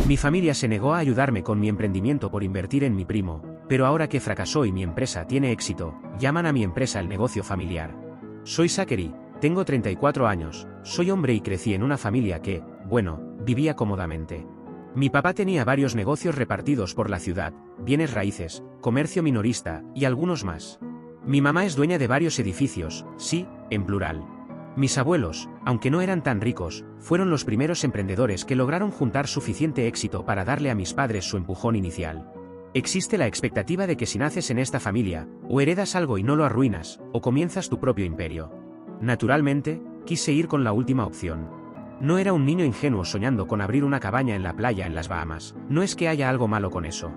Mi familia se negó a ayudarme con mi emprendimiento por invertir en mi primo, pero ahora que fracasó y mi empresa tiene éxito, llaman a mi empresa el negocio familiar. Soy Zachary, tengo 34 años, soy hombre y crecí en una familia que, bueno, vivía cómodamente. Mi papá tenía varios negocios repartidos por la ciudad, bienes raíces, comercio minorista y algunos más. Mi mamá es dueña de varios edificios, sí, en plural. Mis abuelos, aunque no eran tan ricos, fueron los primeros emprendedores que lograron juntar suficiente éxito para darle a mis padres su empujón inicial. Existe la expectativa de que si naces en esta familia, o heredas algo y no lo arruinas, o comienzas tu propio imperio. Naturalmente, quise ir con la última opción. No era un niño ingenuo soñando con abrir una cabaña en la playa en las Bahamas, no es que haya algo malo con eso.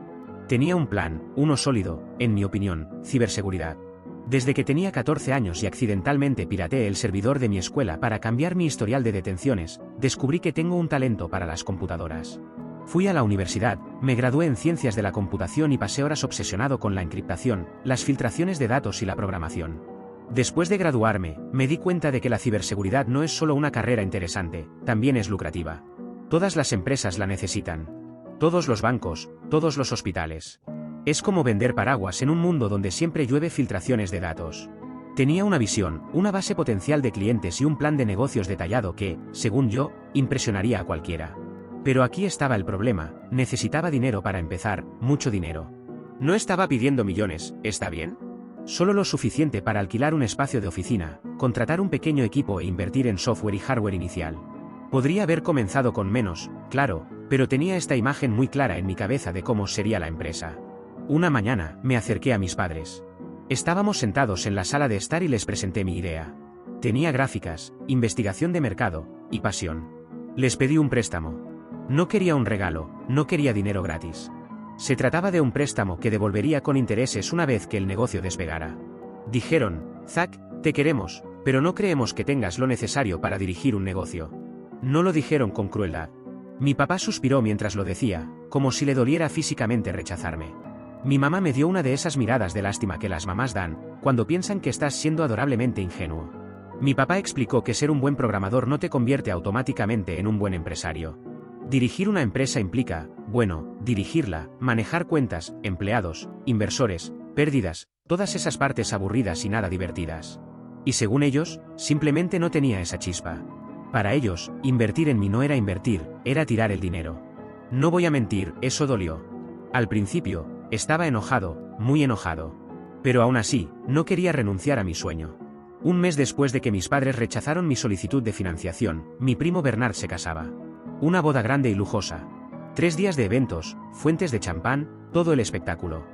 Tenía un plan, uno sólido, en mi opinión, ciberseguridad. Desde que tenía 14 años y accidentalmente pirateé el servidor de mi escuela para cambiar mi historial de detenciones, descubrí que tengo un talento para las computadoras. Fui a la universidad, me gradué en ciencias de la computación y pasé horas obsesionado con la encriptación, las filtraciones de datos y la programación. Después de graduarme, me di cuenta de que la ciberseguridad no es solo una carrera interesante, también es lucrativa. Todas las empresas la necesitan. Todos los bancos, todos los hospitales. Es como vender paraguas en un mundo donde siempre llueve filtraciones de datos. Tenía una visión, una base potencial de clientes y un plan de negocios detallado que, según yo, impresionaría a cualquiera. Pero aquí estaba el problema, necesitaba dinero para empezar, mucho dinero. No estaba pidiendo millones, ¿está bien? Solo lo suficiente para alquilar un espacio de oficina, contratar un pequeño equipo e invertir en software y hardware inicial. Podría haber comenzado con menos, claro, pero tenía esta imagen muy clara en mi cabeza de cómo sería la empresa. Una mañana, me acerqué a mis padres. Estábamos sentados en la sala de estar y les presenté mi idea. Tenía gráficas, investigación de mercado, y pasión. Les pedí un préstamo. No quería un regalo, no quería dinero gratis. Se trataba de un préstamo que devolvería con intereses una vez que el negocio despegara. Dijeron, Zach, te queremos, pero no creemos que tengas lo necesario para dirigir un negocio. No lo dijeron con crueldad. Mi papá suspiró mientras lo decía, como si le doliera físicamente rechazarme. Mi mamá me dio una de esas miradas de lástima que las mamás dan, cuando piensan que estás siendo adorablemente ingenuo. Mi papá explicó que ser un buen programador no te convierte automáticamente en un buen empresario. Dirigir una empresa implica, bueno, dirigirla, manejar cuentas, empleados, inversores, pérdidas, todas esas partes aburridas y nada divertidas. Y según ellos, simplemente no tenía esa chispa. Para ellos, invertir en mí no era invertir, era tirar el dinero. No voy a mentir, eso dolió. Al principio, estaba enojado, muy enojado. Pero aún así, no quería renunciar a mi sueño. Un mes después de que mis padres rechazaron mi solicitud de financiación, mi primo Bernard se casaba. Una boda grande y lujosa. 3 días de eventos, fuentes de champán, todo el espectáculo.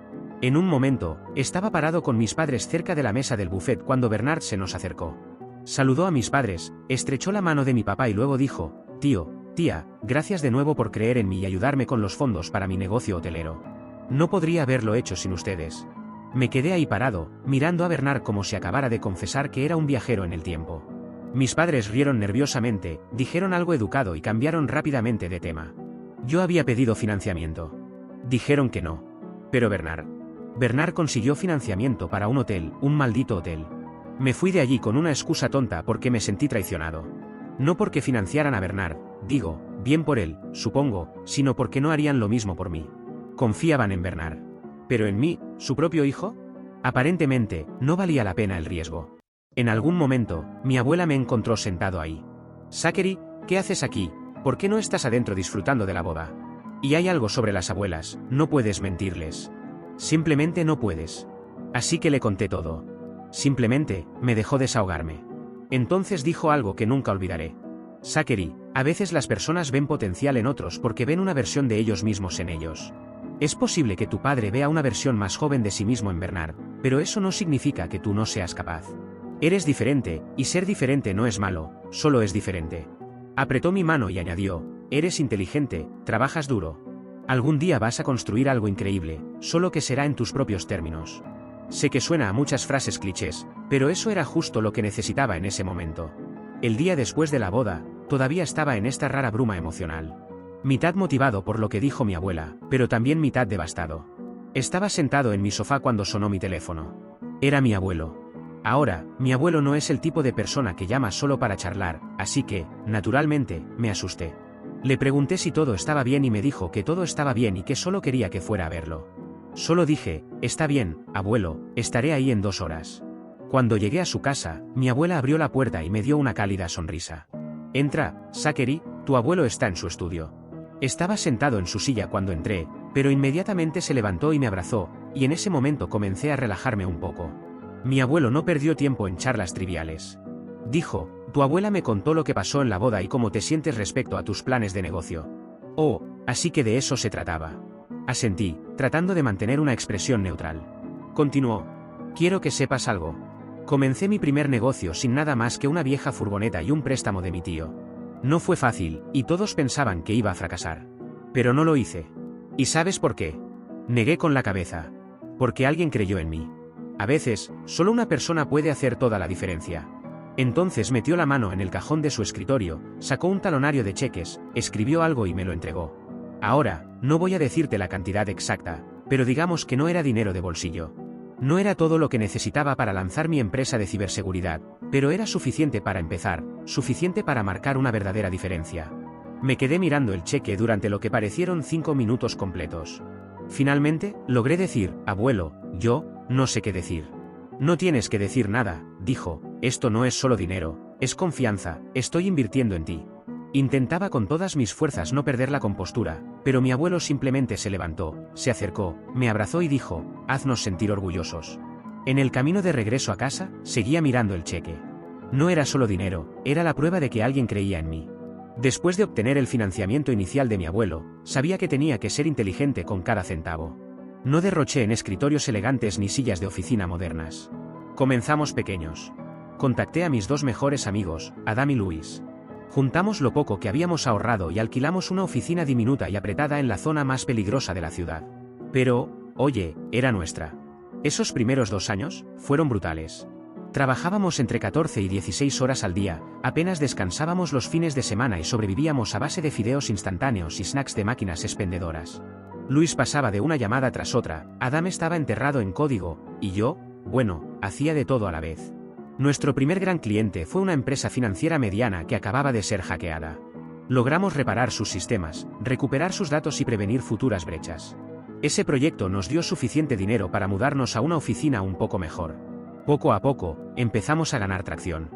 En un momento, estaba parado con mis padres cerca de la mesa del buffet cuando Bernard se nos acercó. Saludó a mis padres, estrechó la mano de mi papá y luego dijo, tío, tía, gracias de nuevo por creer en mí y ayudarme con los fondos para mi negocio hotelero. No podría haberlo hecho sin ustedes. Me quedé ahí parado, mirando a Bernard como si acabara de confesar que era un viajero en el tiempo. Mis padres rieron nerviosamente, dijeron algo educado y cambiaron rápidamente de tema. Yo había pedido financiamiento. Dijeron que no. Pero Bernard consiguió financiamiento para un hotel, un maldito hotel. Me fui de allí con una excusa tonta porque me sentí traicionado. No porque financiaran a Bernard, digo, bien por él, supongo, sino porque no harían lo mismo por mí. Confiaban en Bernard. ¿Pero en mí, su propio hijo? Aparentemente, no valía la pena el riesgo. En algún momento, mi abuela me encontró sentado ahí. Zachary, ¿qué haces aquí? ¿Por qué no estás adentro disfrutando de la boda? Y hay algo sobre las abuelas, no puedes mentirles. Simplemente no puedes. Así que le conté todo. Simplemente, me dejó desahogarme. Entonces dijo algo que nunca olvidaré. Zachary, a veces las personas ven potencial en otros porque ven una versión de ellos mismos en ellos. Es posible que tu padre vea una versión más joven de sí mismo en Bernard, pero eso no significa que tú no seas capaz. Eres diferente, y ser diferente no es malo, solo es diferente. Apretó mi mano y añadió, eres inteligente, trabajas duro. Algún día vas a construir algo increíble, solo que será en tus propios términos. Sé que suena a muchas frases clichés, pero eso era justo lo que necesitaba en ese momento. El día después de la boda, todavía estaba en esta rara bruma emocional. Mitad motivado por lo que dijo mi abuela, pero también mitad devastado. Estaba sentado en mi sofá cuando sonó mi teléfono. Era mi abuelo. Ahora, mi abuelo no es el tipo de persona que llama solo para charlar, así que, naturalmente, me asusté. Le pregunté si todo estaba bien y me dijo que todo estaba bien y que solo quería que fuera a verlo. Solo dije, está bien, abuelo, estaré ahí en 2 horas. Cuando llegué a su casa, mi abuela abrió la puerta y me dio una cálida sonrisa. Entra, Zachary, tu abuelo está en su estudio. Estaba sentado en su silla cuando entré, pero inmediatamente se levantó y me abrazó, y en ese momento comencé a relajarme un poco. Mi abuelo no perdió tiempo en charlas triviales. Dijo, tu abuela me contó lo que pasó en la boda y cómo te sientes respecto a tus planes de negocio. Oh, así que de eso se trataba. Asentí, tratando de mantener una expresión neutral. Continuó. Quiero que sepas algo. Comencé mi primer negocio sin nada más que una vieja furgoneta y un préstamo de mi tío. No fue fácil, y todos pensaban que iba a fracasar. Pero no lo hice. ¿Y sabes por qué? Negué con la cabeza. Porque alguien creyó en mí. A veces, solo una persona puede hacer toda la diferencia. Entonces metió la mano en el cajón de su escritorio, sacó un talonario de cheques, escribió algo y me lo entregó. Ahora, no voy a decirte la cantidad exacta, pero digamos que no era dinero de bolsillo. No era todo lo que necesitaba para lanzar mi empresa de ciberseguridad, pero era suficiente para empezar, suficiente para marcar una verdadera diferencia. Me quedé mirando el cheque durante lo que parecieron 5 minutos completos. Finalmente, logré decir, abuelo, yo, no sé qué decir. No tienes que decir nada, dijo, esto no es solo dinero, es confianza, estoy invirtiendo en ti. Intentaba con todas mis fuerzas no perder la compostura, pero mi abuelo simplemente se levantó, se acercó, me abrazó y dijo, haznos sentir orgullosos. En el camino de regreso a casa, seguía mirando el cheque. No era solo dinero, era la prueba de que alguien creía en mí. Después de obtener el financiamiento inicial de mi abuelo, sabía que tenía que ser inteligente con cada centavo. No derroché en escritorios elegantes ni sillas de oficina modernas. Comenzamos pequeños. Contacté a mis 2 mejores amigos, Adam y Luis. Juntamos lo poco que habíamos ahorrado y alquilamos una oficina diminuta y apretada en la zona más peligrosa de la ciudad. Pero, oye, era nuestra. Esos primeros 2 años fueron brutales. Trabajábamos entre 14 y 16 horas al día, apenas descansábamos los fines de semana y sobrevivíamos a base de fideos instantáneos y snacks de máquinas expendedoras. Luis pasaba de una llamada tras otra, Adam estaba enterrado en código, y yo, bueno, hacía de todo a la vez. Nuestro primer gran cliente fue una empresa financiera mediana que acababa de ser hackeada. Logramos reparar sus sistemas, recuperar sus datos y prevenir futuras brechas. Ese proyecto nos dio suficiente dinero para mudarnos a una oficina un poco mejor. Poco a poco, empezamos a ganar tracción.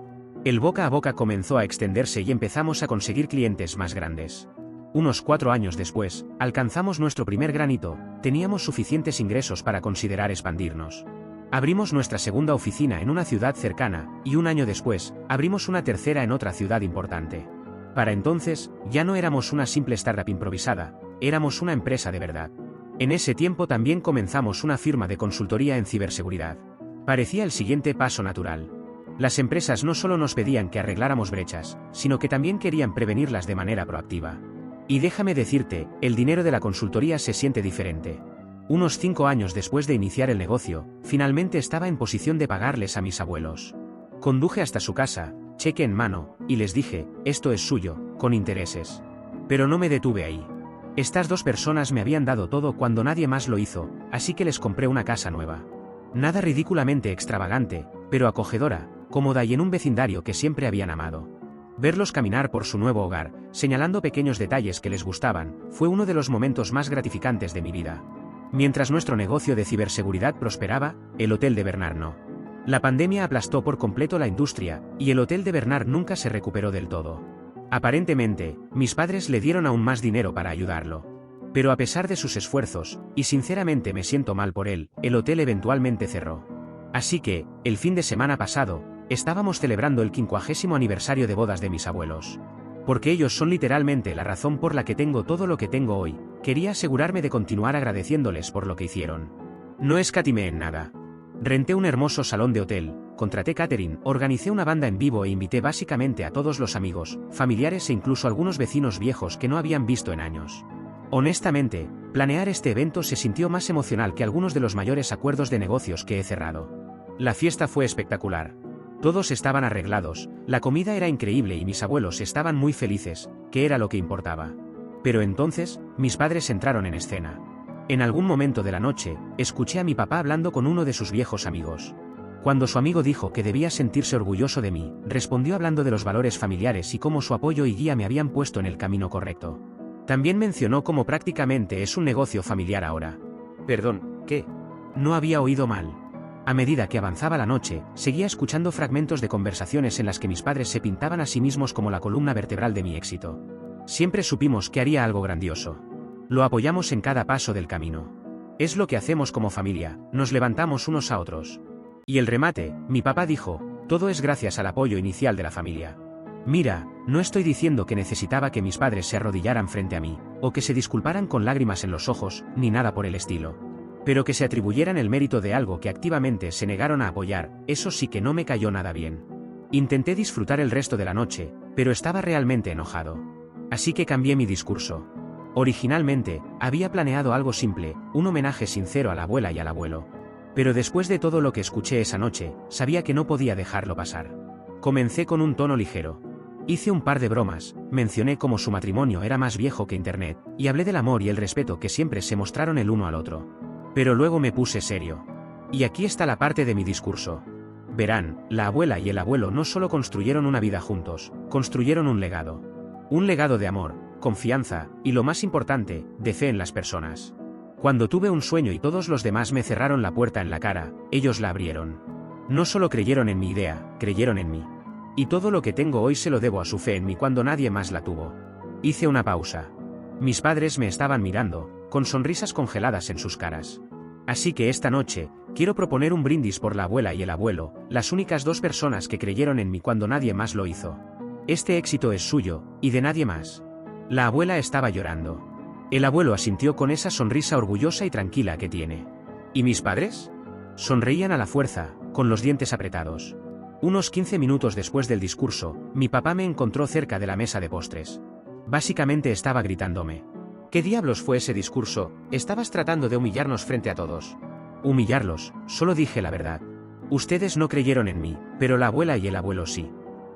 El boca a boca comenzó a extenderse y empezamos a conseguir clientes más grandes. Unos 4 años después, alcanzamos nuestro primer gran hito, teníamos suficientes ingresos para considerar expandirnos. Abrimos nuestra segunda oficina en una ciudad cercana, y 1 año después, abrimos una tercera en otra ciudad importante. Para entonces, ya no éramos una simple startup improvisada, éramos una empresa de verdad. En ese tiempo también comenzamos una firma de consultoría en ciberseguridad. Parecía el siguiente paso natural. Las empresas no solo nos pedían que arregláramos brechas, sino que también querían prevenirlas de manera proactiva. Y déjame decirte, el dinero de la consultoría se siente diferente. Unos 5 años después de iniciar el negocio, finalmente estaba en posición de pagarles a mis abuelos. Conduje hasta su casa, cheque en mano, y les dije, esto es suyo, con intereses. Pero no me detuve ahí. Estas 2 personas me habían dado todo cuando nadie más lo hizo, así que les compré una casa nueva. Nada ridículamente extravagante, pero acogedora, cómoda y en un vecindario que siempre habían amado. Verlos caminar por su nuevo hogar, señalando pequeños detalles que les gustaban, fue uno de los momentos más gratificantes de mi vida. Mientras nuestro negocio de ciberseguridad prosperaba, el Hotel de Bernard no. La pandemia aplastó por completo la industria, y el Hotel de Bernard nunca se recuperó del todo. Aparentemente, mis padres le dieron aún más dinero para ayudarlo. Pero a pesar de sus esfuerzos, y sinceramente me siento mal por él, el hotel eventualmente cerró. Así que, el fin de semana pasado, estábamos celebrando el 50º aniversario de bodas de mis abuelos. Porque ellos son literalmente la razón por la que tengo todo lo que tengo hoy, quería asegurarme de continuar agradeciéndoles por lo que hicieron. No escatimé en nada. Renté un hermoso salón de hotel, contraté catering, organicé una banda en vivo e invité básicamente a todos los amigos, familiares e incluso algunos vecinos viejos que no habían visto en años. Honestamente, planear este evento se sintió más emocional que algunos de los mayores acuerdos de negocios que he cerrado. La fiesta fue espectacular. Todos estaban arreglados, la comida era increíble y mis abuelos estaban muy felices, que era lo que importaba. Pero entonces, mis padres entraron en escena. En algún momento de la noche, escuché a mi papá hablando con uno de sus viejos amigos. Cuando su amigo dijo que debía sentirse orgulloso de mí, respondió hablando de los valores familiares y cómo su apoyo y guía me habían puesto en el camino correcto. También mencionó cómo prácticamente es un negocio familiar ahora. Perdón, ¿qué? No había oído mal. A medida que avanzaba la noche, seguía escuchando fragmentos de conversaciones en las que mis padres se pintaban a sí mismos como la columna vertebral de mi éxito. Siempre supimos que haría algo grandioso. Lo apoyamos en cada paso del camino. Es lo que hacemos como familia, nos levantamos unos a otros. Y el remate, mi papá dijo, todo es gracias al apoyo inicial de la familia. Mira, no estoy diciendo que necesitaba que mis padres se arrodillaran frente a mí, o que se disculparan con lágrimas en los ojos, ni nada por el estilo. Pero que se atribuyeran el mérito de algo que activamente se negaron a apoyar, eso sí que no me cayó nada bien. Intenté disfrutar el resto de la noche, pero estaba realmente enojado. Así que cambié mi discurso. Originalmente, había planeado algo simple, un homenaje sincero a la abuela y al abuelo. Pero después de todo lo que escuché esa noche, sabía que no podía dejarlo pasar. Comencé con un tono ligero. Hice un par de bromas, mencioné cómo su matrimonio era más viejo que Internet, y hablé del amor y el respeto que siempre se mostraron el uno al otro. Pero luego me puse serio. Y aquí está la parte de mi discurso. Verán, la abuela y el abuelo no solo construyeron una vida juntos, construyeron un legado. Un legado de amor, confianza, y lo más importante, de fe en las personas. Cuando tuve un sueño y todos los demás me cerraron la puerta en la cara, ellos la abrieron. No solo creyeron en mi idea, creyeron en mí. Y todo lo que tengo hoy se lo debo a su fe en mí cuando nadie más la tuvo. Hice una pausa. Mis padres me estaban mirando, con sonrisas congeladas en sus caras. Así que esta noche, quiero proponer un brindis por la abuela y el abuelo, las únicas dos personas que creyeron en mí cuando nadie más lo hizo. Este éxito es suyo, y de nadie más. La abuela estaba llorando. El abuelo asintió con esa sonrisa orgullosa y tranquila que tiene. ¿Y mis padres? Sonreían a la fuerza, con los dientes apretados. Unos 15 minutos después del discurso, mi papá me encontró cerca de la mesa de postres. Básicamente estaba gritándome. ¿Qué diablos fue ese discurso? Estabas tratando de humillarnos frente a todos. Humillarlos, solo dije la verdad. Ustedes no creyeron en mí, pero la abuela y el abuelo sí.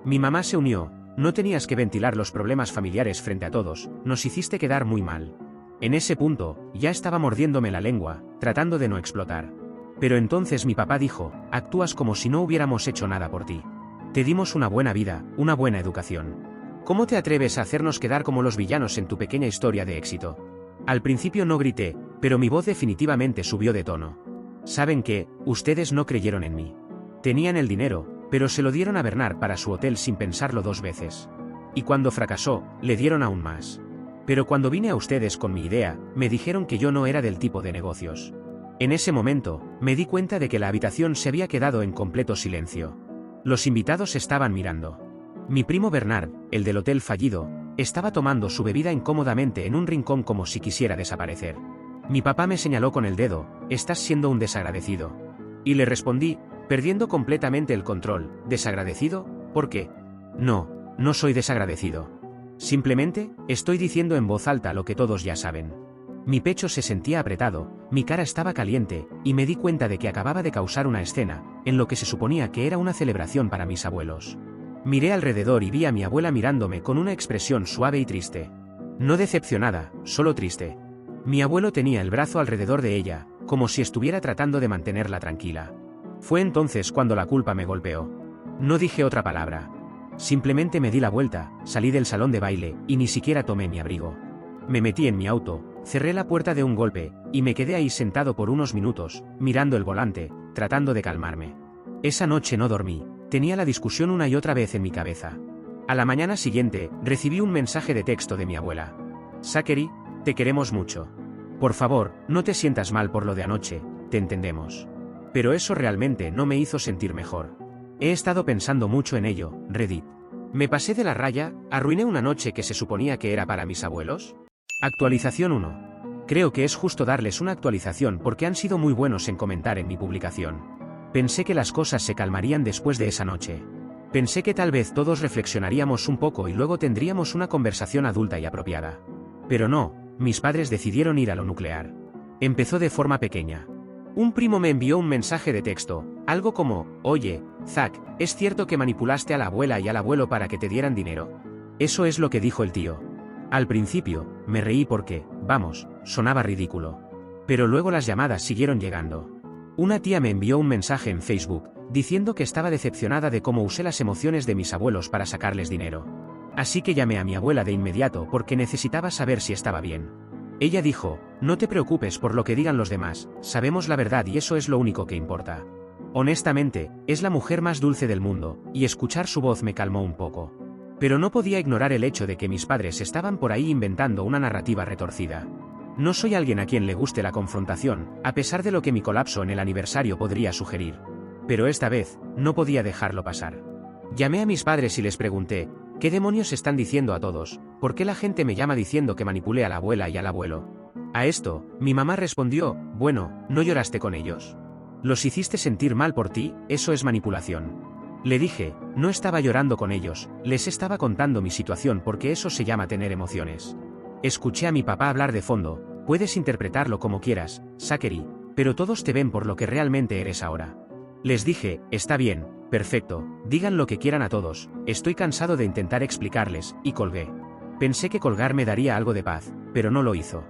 Mi mamá se unió, no tenías que ventilar los problemas familiares frente a todos, nos hiciste quedar muy mal. En ese punto, ya estaba mordiéndome la lengua, tratando de no explotar. Pero entonces mi papá dijo, actúas como si no hubiéramos hecho nada por ti. Te dimos una buena vida, una buena educación. ¿Cómo te atreves a hacernos quedar como los villanos en tu pequeña historia de éxito? Al principio no grité, pero mi voz definitivamente subió de tono. ¿Saben qué? Ustedes no creyeron en mí. Tenían el dinero, pero se lo dieron a Bernard para su hotel sin pensarlo dos veces. Y cuando fracasó, le dieron aún más. Pero cuando vine a ustedes con mi idea, me dijeron que yo no era del tipo de negocios. En ese momento, me di cuenta de que la habitación se había quedado en completo silencio. Los invitados estaban mirando. Mi primo Bernard, el del hotel fallido, estaba tomando su bebida incómodamente en un rincón como si quisiera desaparecer. Mi papá me señaló con el dedo, estás siendo un desagradecido. Y le respondí, perdiendo completamente el control, ¿desagradecido? ¿Por qué? No, no soy desagradecido. Simplemente, estoy diciendo en voz alta lo que todos ya saben. Mi pecho se sentía apretado, mi cara estaba caliente, y me di cuenta de que acababa de causar una escena, en lo que se suponía que era una celebración para mis abuelos. Miré alrededor y vi a mi abuela mirándome con una expresión suave y triste. No decepcionada, solo triste. Mi abuelo tenía el brazo alrededor de ella, como si estuviera tratando de mantenerla tranquila. Fue entonces cuando la culpa me golpeó. No dije otra palabra. Simplemente me di la vuelta, salí del salón de baile, y ni siquiera tomé mi abrigo. Me metí en mi auto, cerré la puerta de un golpe, y me quedé ahí sentado por unos minutos, mirando el volante, tratando de calmarme. Esa noche no dormí, tenía la discusión una y otra vez en mi cabeza. A la mañana siguiente, recibí un mensaje de texto de mi abuela. Zachary, te queremos mucho. Por favor, no te sientas mal por lo de anoche, te entendemos. Pero eso realmente no me hizo sentir mejor. He estado pensando mucho en ello, Reddit. ¿Me pasé de la raya? ¿Arruiné una noche que se suponía que era para mis abuelos? Actualización 1. Creo que es justo darles una actualización porque han sido muy buenos en comentar en mi publicación. Pensé que las cosas se calmarían después de esa noche. Pensé que tal vez todos reflexionaríamos un poco y luego tendríamos una conversación adulta y apropiada. Pero no, mis padres decidieron ir a lo nuclear. Empezó de forma pequeña. Un primo me envió un mensaje de texto, algo como, oye, Zach, ¿es cierto que manipulaste a la abuela y al abuelo para que te dieran dinero? Eso es lo que dijo el tío. Al principio, me reí porque, vamos, sonaba ridículo. Pero luego las llamadas siguieron llegando. Una tía me envió un mensaje en Facebook, diciendo que estaba decepcionada de cómo usé las emociones de mis abuelos para sacarles dinero. Así que llamé a mi abuela de inmediato porque necesitaba saber si estaba bien. Ella dijo, no te preocupes por lo que digan los demás, sabemos la verdad y eso es lo único que importa. Honestamente, es la mujer más dulce del mundo, y escuchar su voz me calmó un poco. Pero no podía ignorar el hecho de que mis padres estaban por ahí inventando una narrativa retorcida. No soy alguien a quien le guste la confrontación, a pesar de lo que mi colapso en el aniversario podría sugerir. Pero esta vez, no podía dejarlo pasar. Llamé a mis padres y les pregunté, ¿qué demonios están diciendo a todos? ¿Por qué la gente me llama diciendo que manipulé a la abuela y al abuelo? A esto, mi mamá respondió, bueno, ¿no lloraste con ellos? ¿Los hiciste sentir mal por ti? Eso es manipulación. Le dije, no estaba llorando con ellos, les estaba contando mi situación porque eso se llama tener emociones. Escuché a mi papá hablar de fondo, puedes interpretarlo como quieras, Zachary, pero todos te ven por lo que realmente eres ahora. Les dije, está bien, perfecto, digan lo que quieran a todos, estoy cansado de intentar explicarles, y colgué. Pensé que colgar me daría algo de paz, pero no lo hizo.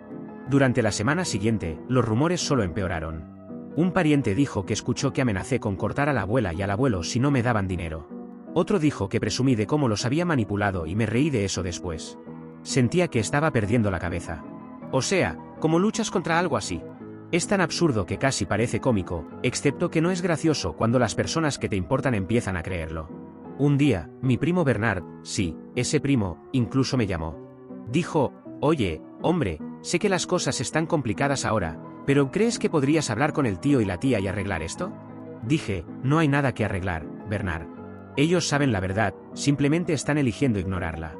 Durante la semana siguiente, los rumores solo empeoraron. Un pariente dijo que escuchó que amenacé con cortar a la abuela y al abuelo si no me daban dinero. Otro dijo que presumí de cómo los había manipulado y me reí de eso después. Sentía que estaba perdiendo la cabeza. O sea, ¿cómo luchas contra algo así? Es tan absurdo que casi parece cómico, excepto que no es gracioso cuando las personas que te importan empiezan a creerlo. Un día, mi primo Bernard, sí, ese primo, incluso me llamó. Dijo, oye, hombre, sé que las cosas están complicadas ahora, pero ¿crees que podrías hablar con el tío y la tía y arreglar esto? Dije, no hay nada que arreglar, Bernard. Ellos saben la verdad, simplemente están eligiendo ignorarla.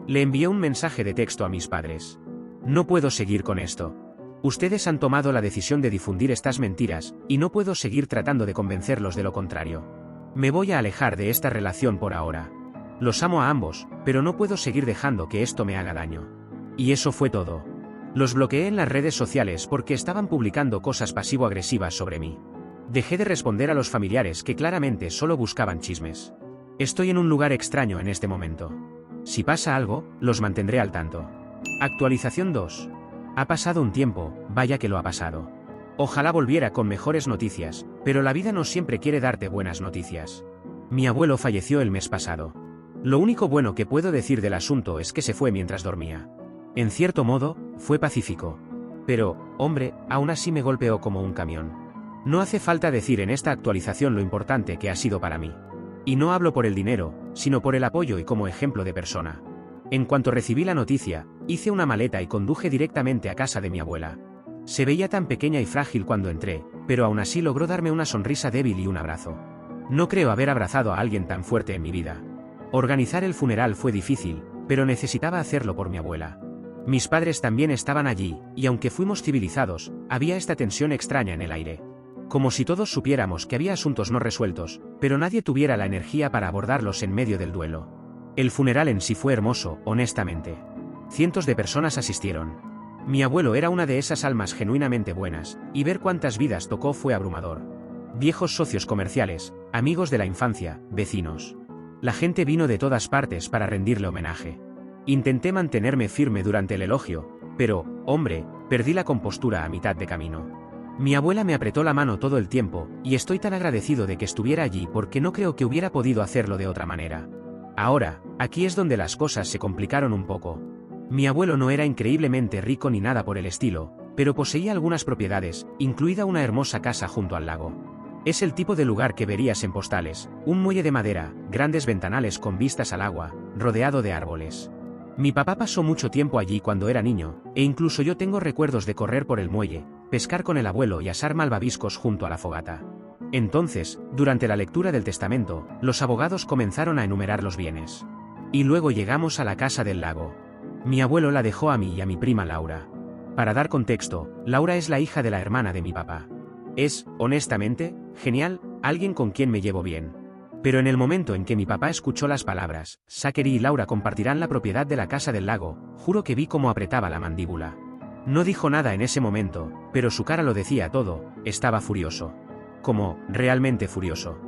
Le envié un mensaje de texto a mis padres. No puedo seguir con esto. Ustedes han tomado la decisión de difundir estas mentiras, y no puedo seguir tratando de convencerlos de lo contrario. Me voy a alejar de esta relación por ahora. Los amo a ambos, pero no puedo seguir dejando que esto me haga daño. Y eso fue todo. Los bloqueé en las redes sociales porque estaban publicando cosas pasivo-agresivas sobre mí. Dejé de responder a los familiares que claramente solo buscaban chismes. Estoy en un lugar extraño en este momento. Si pasa algo, los mantendré al tanto. Actualización 2. Ha pasado un tiempo, vaya que lo ha pasado. Ojalá volviera con mejores noticias, pero la vida no siempre quiere darte buenas noticias. Mi abuelo falleció el mes pasado. Lo único bueno que puedo decir del asunto es que se fue mientras dormía. En cierto modo, fue pacífico. Pero, hombre, aún así me golpeó como un camión. No hace falta decir en esta actualización lo importante que ha sido para mí. Y no hablo por el dinero, sino por el apoyo y como ejemplo de persona. En cuanto recibí la noticia, hice una maleta y conduje directamente a casa de mi abuela. Se veía tan pequeña y frágil cuando entré, pero aún así logró darme una sonrisa débil y un abrazo. No creo haber abrazado a alguien tan fuerte en mi vida. Organizar el funeral fue difícil, pero necesitaba hacerlo por mi abuela. Mis padres también estaban allí, y aunque fuimos civilizados, había esta tensión extraña en el aire. Como si todos supiéramos que había asuntos no resueltos, pero nadie tuviera la energía para abordarlos en medio del duelo. El funeral en sí fue hermoso, honestamente. Cientos de personas asistieron. Mi abuelo era una de esas almas genuinamente buenas, y ver cuántas vidas tocó fue abrumador. Viejos socios comerciales, amigos de la infancia, vecinos. La gente vino de todas partes para rendirle homenaje. Intenté mantenerme firme durante el elogio, pero, hombre, perdí la compostura a mitad de camino. Mi abuela me apretó la mano todo el tiempo, y estoy tan agradecido de que estuviera allí porque no creo que hubiera podido hacerlo de otra manera. Ahora, aquí es donde las cosas se complicaron un poco. Mi abuelo no era increíblemente rico ni nada por el estilo, pero poseía algunas propiedades, incluida una hermosa casa junto al lago. Es el tipo de lugar que verías en postales, un muelle de madera, grandes ventanales con vistas al agua, rodeado de árboles. Mi papá pasó mucho tiempo allí cuando era niño, e incluso yo tengo recuerdos de correr por el muelle, pescar con el abuelo y asar malvaviscos junto a la fogata. Entonces, durante la lectura del testamento, los abogados comenzaron a enumerar los bienes. Y luego llegamos a la casa del lago. Mi abuelo la dejó a mí y a mi prima Laura. Para dar contexto, Laura es la hija de la hermana de mi papá. Es, honestamente, genial, alguien con quien me llevo bien. Pero en el momento en que mi papá escuchó las palabras, Zachary y Laura compartirán la propiedad de la casa del lago, juro que vi cómo apretaba la mandíbula. No dijo nada en ese momento, pero su cara lo decía todo, estaba furioso. Como, realmente furioso.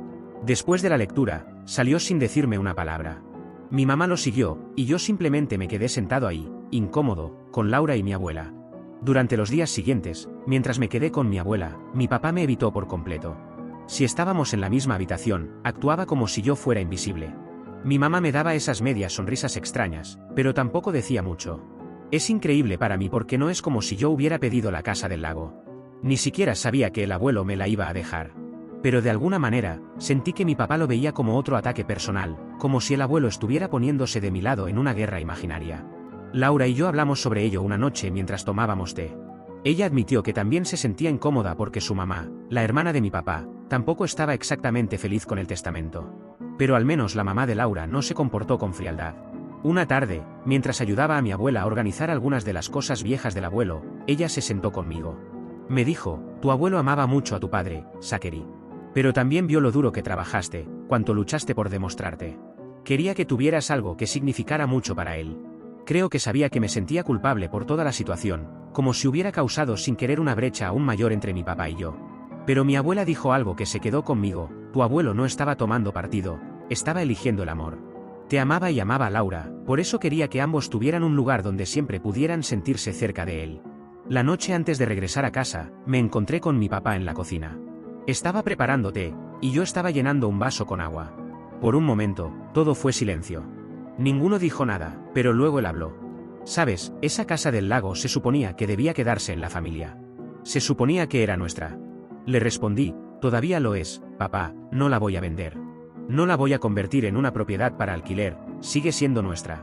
Después de la lectura, salió sin decirme una palabra. Mi mamá lo siguió, y yo simplemente me quedé sentado ahí, incómodo, con Laura y mi abuela. Durante los días siguientes, mientras me quedé con mi abuela, mi papá me evitó por completo. Si estábamos en la misma habitación, actuaba como si yo fuera invisible. Mi mamá me daba esas medias sonrisas extrañas, pero tampoco decía mucho. Es increíble para mí porque no es como si yo hubiera pedido la casa del lago. Ni siquiera sabía que el abuelo me la iba a dejar. Pero de alguna manera, sentí que mi papá lo veía como otro ataque personal, como si el abuelo estuviera poniéndose de mi lado en una guerra imaginaria. Laura y yo hablamos sobre ello una noche mientras tomábamos té. Ella admitió que también se sentía incómoda porque su mamá, la hermana de mi papá, tampoco estaba exactamente feliz con el testamento. Pero al menos la mamá de Laura no se comportó con frialdad. Una tarde, mientras ayudaba a mi abuela a organizar algunas de las cosas viejas del abuelo, ella se sentó conmigo. Me dijo, tu abuelo amaba mucho a tu padre, Zachary. Pero también vio lo duro que trabajaste, cuánto luchaste por demostrarte. Quería que tuvieras algo que significara mucho para él. Creo que sabía que me sentía culpable por toda la situación, como si hubiera causado sin querer una brecha aún mayor entre mi papá y yo. Pero mi abuela dijo algo que se quedó conmigo, tu abuelo no estaba tomando partido, estaba eligiendo el amor. Te amaba y amaba a Laura, por eso quería que ambos tuvieran un lugar donde siempre pudieran sentirse cerca de él. La noche antes de regresar a casa, me encontré con mi papá en la cocina. Estaba preparando té, y yo estaba llenando un vaso con agua. Por un momento, todo fue silencio. Ninguno dijo nada, pero luego él habló. Sabes, esa casa del lago se suponía que debía quedarse en la familia. Se suponía que era nuestra. Le respondí, todavía lo es, papá, no la voy a vender. No la voy a convertir en una propiedad para alquiler, sigue siendo nuestra.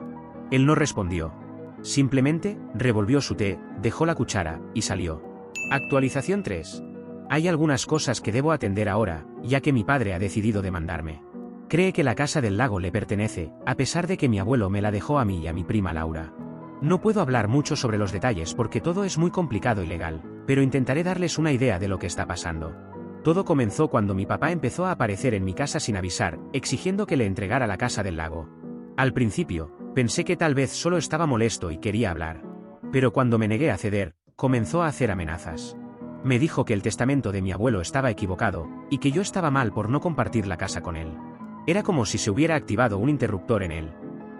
Él no respondió. Simplemente, revolvió su té, dejó la cuchara, y salió. Actualización 3. Hay algunas cosas que debo atender ahora, ya que mi padre ha decidido demandarme. Cree que la casa del lago le pertenece, a pesar de que mi abuelo me la dejó a mí y a mi prima Laura. No puedo hablar mucho sobre los detalles porque todo es muy complicado y legal, pero intentaré darles una idea de lo que está pasando. Todo comenzó cuando mi papá empezó a aparecer en mi casa sin avisar, exigiendo que le entregara la casa del lago. Al principio, pensé que tal vez solo estaba molesto y quería hablar. Pero cuando me negué a ceder, comenzó a hacer amenazas. Me dijo que el testamento de mi abuelo estaba equivocado, y que yo estaba mal por no compartir la casa con él. Era como si se hubiera activado un interruptor en él.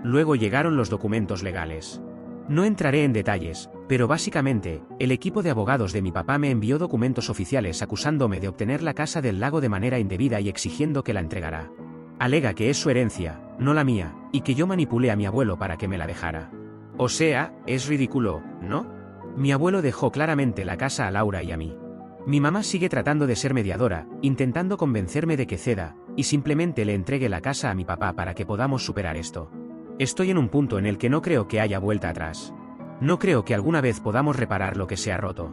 Luego llegaron los documentos legales. No entraré en detalles, pero básicamente, el equipo de abogados de mi papá me envió documentos oficiales acusándome de obtener la casa del lago de manera indebida y exigiendo que la entregara. Alega que es su herencia, no la mía, y que yo manipulé a mi abuelo para que me la dejara. O sea, es ridículo, ¿no? Mi abuelo dejó claramente la casa a Laura y a mí. Mi mamá sigue tratando de ser mediadora, intentando convencerme de que ceda, y simplemente le entregue la casa a mi papá para que podamos superar esto. Estoy en un punto en el que no creo que haya vuelta atrás. No creo que alguna vez podamos reparar lo que se ha roto.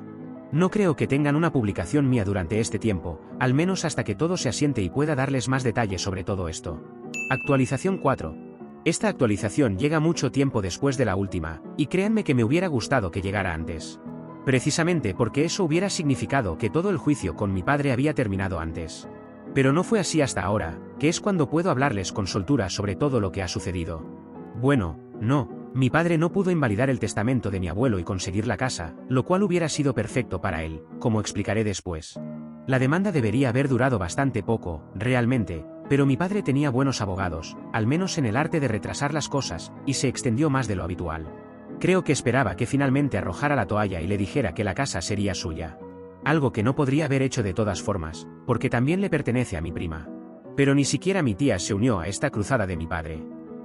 No creo que tengan una publicación mía durante este tiempo, al menos hasta que todo se asiente y pueda darles más detalles sobre todo esto. Actualización 4. Esta actualización llega mucho tiempo después de la última, y créanme que me hubiera gustado que llegara antes. Precisamente porque eso hubiera significado que todo el juicio con mi padre había terminado antes. Pero no fue así hasta ahora, que es cuando puedo hablarles con soltura sobre todo lo que ha sucedido. Bueno, no, mi padre no pudo invalidar el testamento de mi abuelo y conseguir la casa, lo cual hubiera sido perfecto para él, como explicaré después. La demanda debería haber durado bastante poco, realmente, pero mi padre tenía buenos abogados, al menos en el arte de retrasar las cosas, y se extendió más de lo habitual. Creo que esperaba que finalmente arrojara la toalla y le dijera que la casa sería suya. Algo que no podría haber hecho de todas formas, porque también le pertenece a mi prima. Pero ni siquiera mi tía se unió a esta cruzada de mi padre.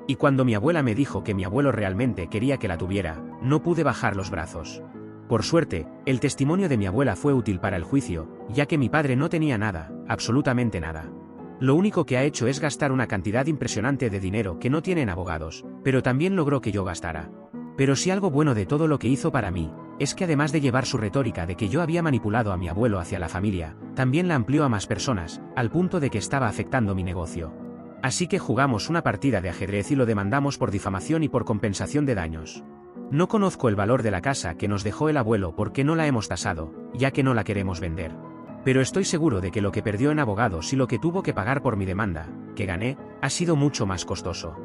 Y cuando mi abuela me dijo que mi abuelo realmente quería que la tuviera, no pude bajar los brazos. Por suerte, el testimonio de mi abuela fue útil para el juicio, ya que mi padre no tenía nada, absolutamente nada. Lo único que ha hecho es gastar una cantidad impresionante de dinero que no tienen abogados, pero también logró que yo gastara. Pero si algo bueno de todo lo que hizo para mí, es que además de llevar su retórica de que yo había manipulado a mi abuelo hacia la familia, también la amplió a más personas, al punto de que estaba afectando mi negocio. Así que jugamos una partida de ajedrez y lo demandamos por difamación y por compensación de daños. No conozco el valor de la casa que nos dejó el abuelo porque no la hemos tasado, ya que no la queremos vender. Pero estoy seguro de que lo que perdió en abogados y lo que tuvo que pagar por mi demanda, que gané, ha sido mucho más costoso.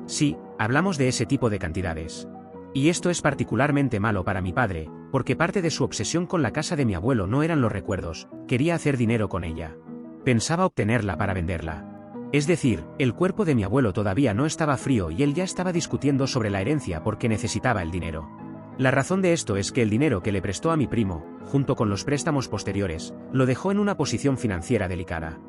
Sí, hablamos de ese tipo de cantidades. Y esto es particularmente malo para mi padre, porque parte de su obsesión con la casa de mi abuelo no eran los recuerdos, quería hacer dinero con ella. Pensaba obtenerla para venderla. Es decir, el cuerpo de mi abuelo todavía no estaba frío y él ya estaba discutiendo sobre la herencia porque necesitaba el dinero. La razón de esto es que el dinero que le prestó a mi primo, junto con los préstamos posteriores, lo dejó en una posición financiera delicada.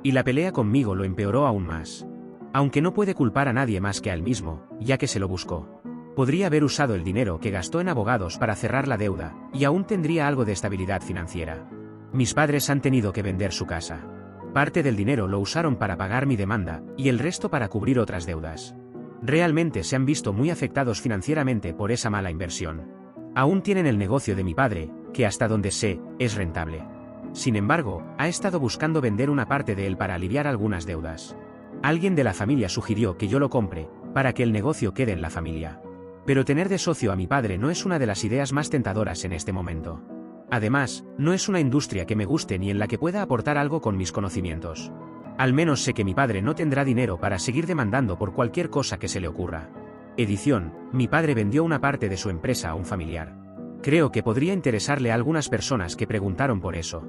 Y la pelea conmigo lo empeoró aún más. Aunque no puede culpar a nadie más que a él mismo, ya que se lo buscó. Podría haber usado el dinero que gastó en abogados para cerrar la deuda, y aún tendría algo de estabilidad financiera. Mis padres han tenido que vender su casa. Parte del dinero lo usaron para pagar mi demanda, y el resto para cubrir otras deudas. Realmente se han visto muy afectados financieramente por esa mala inversión. Aún tienen el negocio de mi padre, que hasta donde sé, es rentable. Sin embargo, ha estado buscando vender una parte de él para aliviar algunas deudas. Alguien de la familia sugirió que yo lo compre, para que el negocio quede en la familia. Pero tener de socio a mi padre no es una de las ideas más tentadoras en este momento. Además, no es una industria que me guste ni en la que pueda aportar algo con mis conocimientos. Al menos sé que mi padre no tendrá dinero para seguir demandando por cualquier cosa que se le ocurra. Edición: mi padre vendió una parte de su empresa a un familiar. Creo que podría interesarle a algunas personas que preguntaron por eso.